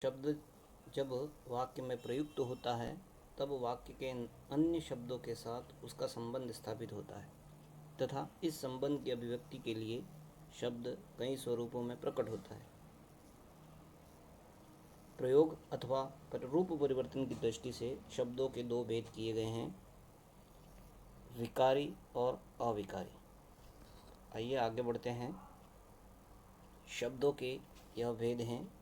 शब्द जब वाक्य में प्रयुक्त होता है तब वाक्य के अन्य शब्दों के साथ उसका संबंध स्थापित होता है तथा इस संबंध की अभिव्यक्ति के लिए शब्द कई स्वरूपों में प्रकट होता है। प्रयोग अथवा रूप परिवर्तन की दृष्टि से शब्दों के दो भेद किए गए हैं, विकारी और अविकारी। आइए आगे बढ़ते हैं। शब्दों के यह भेद हैं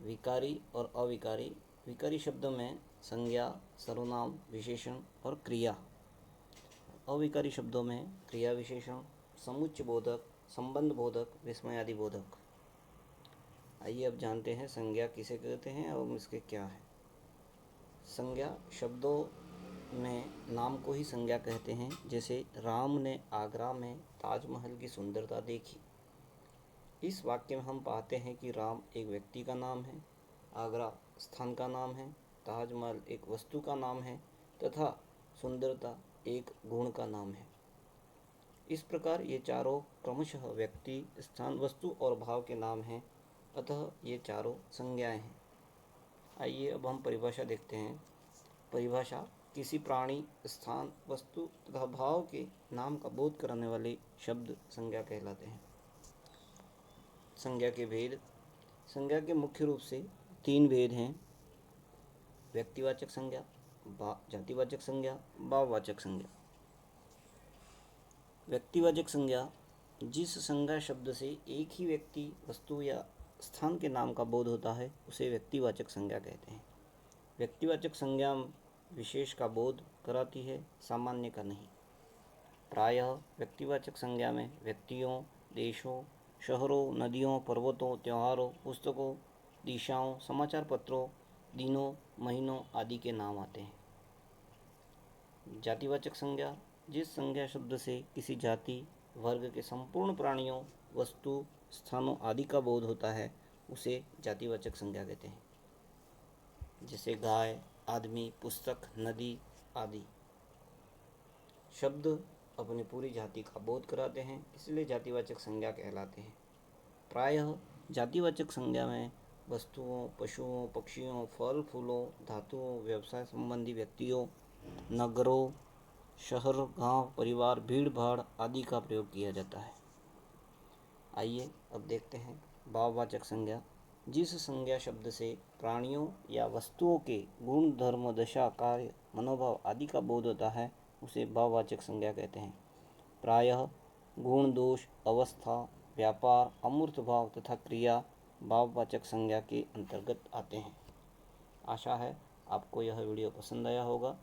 विकारी और अविकारी। विकारी शब्दों में संज्ञा, सर्वनाम, विशेषण और क्रिया। अविकारी शब्दों में क्रिया विशेषण, समुच्चय बोधक, संबंध बोधक, विस्मयादि बोधक। आइए अब जानते हैं संज्ञा किसे कहते हैं और इसके क्या है। संज्ञा शब्दों में नाम को ही संज्ञा कहते हैं। जैसे राम ने आगरा में ताजमहल की सुंदरता देखी। इस वाक्य में हम पाते हैं कि राम एक व्यक्ति का नाम है, आगरा स्थान का नाम है, ताजमहल एक वस्तु का नाम है तथा सुंदरता एक गुण का नाम है। इस प्रकार ये चारों क्रमशः व्यक्ति, स्थान, वस्तु और भाव के नाम हैं, अतः ये चारों संज्ञाएं हैं। आइए अब हम परिभाषा देखते हैं। परिभाषा किसी प्राणी, स्थान, वस्तु तथा भाव के नाम का बोध कराने वाले शब्द संज्ञा कहलाते हैं। संज्ञा के भेद। संज्ञा के मुख्य रूप से तीन भेद हैं, व्यक्तिवाचक संज्ञा, जातिवाचक संज्ञा, भाववाचक संज्ञा। व्यक्तिवाचक संज्ञा जिस संज्ञा शब्द से एक ही व्यक्ति, वस्तु या स्थान के नाम का बोध होता है उसे व्यक्तिवाचक संज्ञा कहते हैं। व्यक्तिवाचक संज्ञा विशेष का बोध कराती है, सामान्य का नहीं। प्रायः व्यक्तिवाचक संज्ञा में व्यक्तियों, देशों, शहरों, नदियों, पर्वतों, त्योहारों, पुस्तकों, दिशाओं, समाचार पत्रों, दिनों, महीनों आदि के नाम आते हैं। जातिवाचक संज्ञा जिस संज्ञा शब्द से किसी जाति, वर्ग के संपूर्ण प्राणियों, वस्तु, स्थानों आदि का बोध होता है उसे जातिवाचक संज्ञा कहते हैं। जैसे गाय, आदमी, पुस्तक, नदी आदि। शब्द अपनी पूरी जाति का बोध कराते हैं, इसलिए जातिवाचक संज्ञा कहलाते हैं। प्रायः जातिवाचक संज्ञा में वस्तुओं, पशुओं, पक्षियों, फल फूलों, धातुओं, व्यवसाय संबंधी व्यक्तियों, नगरों, शहर, गांव, परिवार, भीड़ भाड़ आदि का प्रयोग किया जाता है। आइए अब देखते हैं भाववाचक संज्ञा। जिस संज्ञा शब्द से प्राणियों या वस्तुओं के गुण, धर्म, दशा, कार्य, मनोभाव आदि का बोध होता है उसे भाववाचक संज्ञा कहते हैं। प्रायः गुण, दोष, अवस्था, व्यापार, अमूर्त भाव तथा क्रिया भाववाचक संज्ञा के अंतर्गत आते हैं। आशा है आपको यह वीडियो पसंद आया होगा।